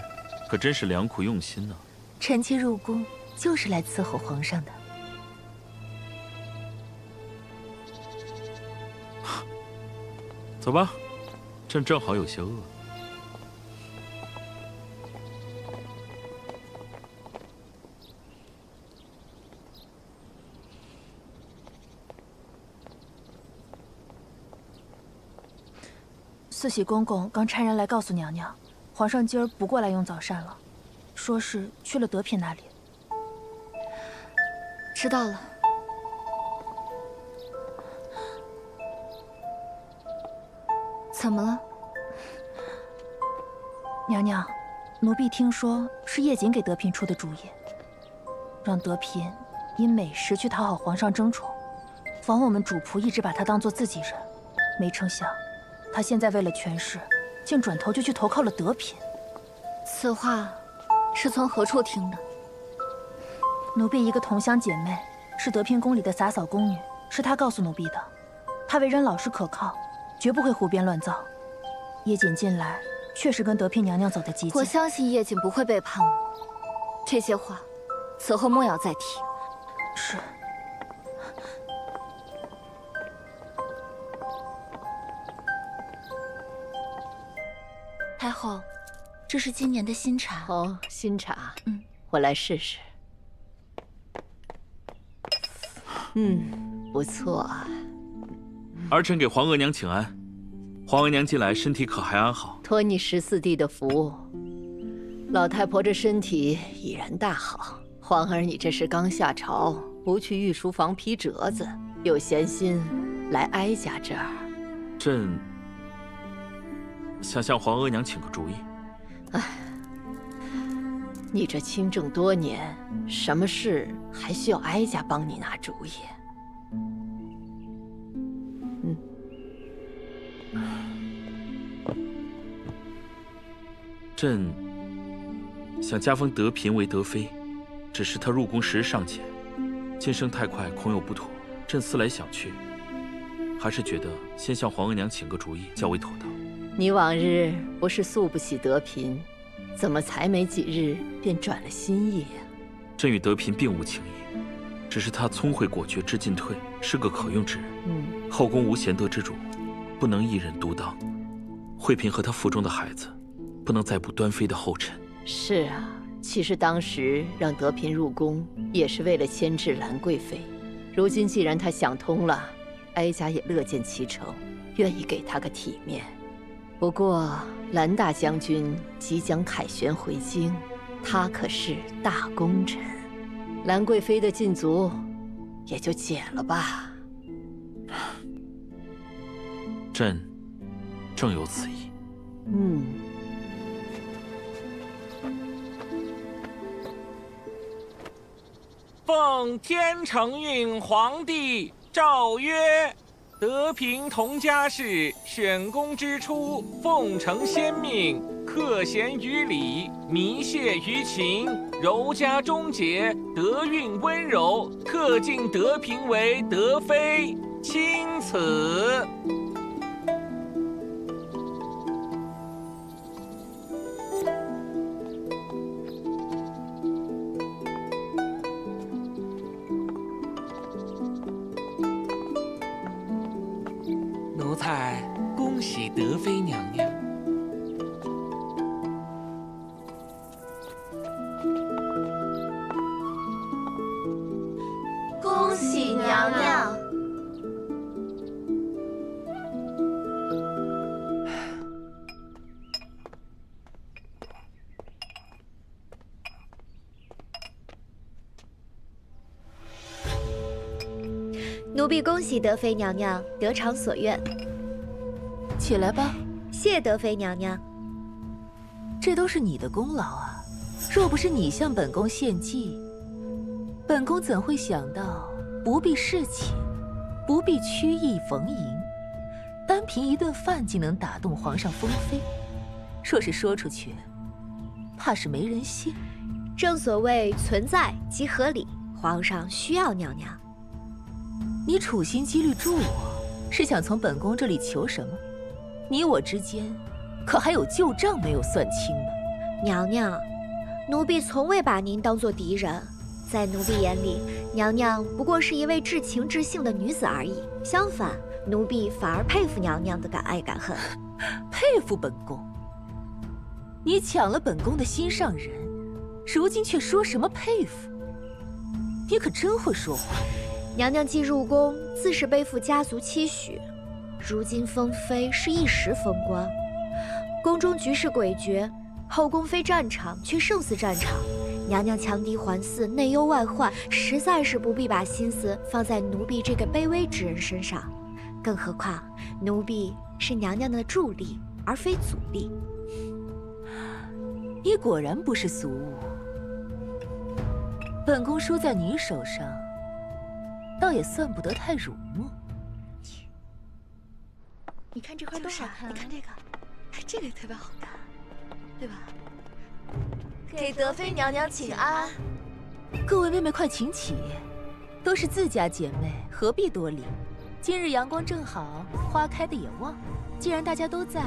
可真是良苦用心呢。臣妾入宫就是来伺候皇上的。走吧，朕正好有些饿。四喜公公刚差人来告诉娘娘，皇上今儿不过来用早膳了，说是去了德嫔那里。知道了。怎么了？娘娘，奴婢听说是叶瑾给德嫔出的主意，让德嫔以美食去讨好皇上争宠，枉我们主仆一直把她当做自己人，没成想，她现在为了权势，竟转头就去投靠了德嫔。此话是从何处听的？奴婢一个同乡姐妹，是德嫔宫里的洒扫宫女，是她告诉奴婢的。她为人老实可靠，绝不会胡编乱造。叶瑾近来确实跟德嫔娘娘走得极近。我相信叶瑾不会背叛我。这些话，此后莫要再提。是。太后，这是今年的新茶。哦，新茶。我来试试。不错啊。儿臣给皇额娘请安。皇额娘近来身体可还安好？托你14弟的福，老太婆这身体已然大好。皇儿，你这是刚下朝，不去御书房批折子，又闲心来哀家这儿。朕想向皇额娘请个主意。你这亲政多年，什么事还需要哀家帮你拿主意？朕想加封德嫔为德妃，只是她入宫时日尚浅，晋升太快恐有不妥。朕思来想去，还是觉得先向皇额娘请个主意较为妥当。你往日不是素不喜德嫔，怎么才没几日便转了心意呀？朕与德嫔并无情谊，只是她聪慧果决知进退，是个可用之人。后宫无贤德之主，不能一人独当。惠嫔和她腹中的孩子，不能再步端妃的后尘。是啊，其实当时让德嫔入宫，也是为了牵制兰贵妃。如今既然她想通了，哀家也乐见其成，愿意给她个体面。不过兰大将军即将凯旋回京，他可是大功臣，兰贵妃的禁足也就解了吧。朕正有此意。奉天承运皇帝诏曰：德平同家氏选宫之初，奉承先命，克贤于礼，弥谢于情，柔嘉忠节，德运温柔，特进德平为德妃，钦此。奴才恭喜德妃娘娘。恭喜娘娘！奴婢恭喜德妃娘娘得偿所愿。起来吧。谢德妃娘娘。这都是你的功劳啊！若不是你向本宫献计，本宫怎会想到不必侍寝，不必曲意逢迎，单凭一顿饭竟能打动皇上封妃？若是说出去，怕是没人信。正所谓存在即合理，皇上需要娘娘。你处心积虑助我，是想从本宫这里求什么？你我之间，可还有旧账没有算清呢？娘娘，奴婢从未把您当作敌人，在奴婢眼里，娘娘不过是一位至情至性的女子而已。相反，奴婢反而佩服娘娘的敢爱敢恨。佩服本宫？你抢了本宫的心上人，如今却说什么佩服？你可真会说话。娘娘既入宫，自是背负家族期许。如今封妃是一时风光，宫中局势诡谲，后宫非战场却胜似战场。娘娘强敌环伺，内忧外患，实在是不必把心思放在奴婢这个卑微之人身上。更何况，奴婢是娘娘的助力，而非阻力。你果然不是俗物。本宫输在你手上，倒也算不得太辱没。你看这花多好看！你看这个，这个也特别好看，对吧？给德妃娘娘请安。各位妹妹快请起，都是自家姐妹，何必多礼？今日阳光正好，花开的也旺。既然大家都在，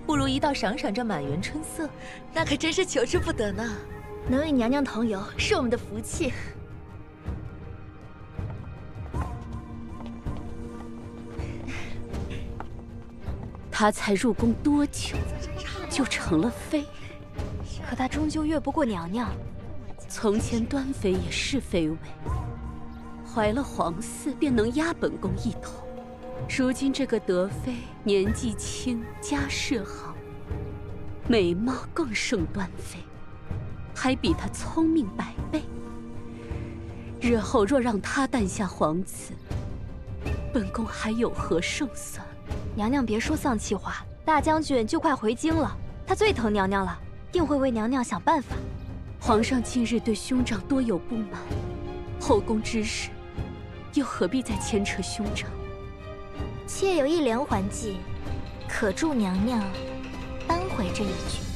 不如一道赏赏这满园春色。那可真是求之不得呢。能与娘娘同游，是我们的福气。她才入宫多久，就成了妃？可她终究越不过娘娘。从前端妃也是妃位，怀了皇嗣便能压本宫一头。如今这个德妃年纪轻，家世好，美貌更胜端妃，还比她聪明100倍。日后若让她诞下皇子，本宫还有何胜算？娘娘别说丧气话，大将军就快回京了，他最疼娘娘了，定会为娘娘想办法。皇上近日对兄长多有不满，后宫之事，又何必再牵扯兄长？妾有一连环计，可助娘娘扳回这一局。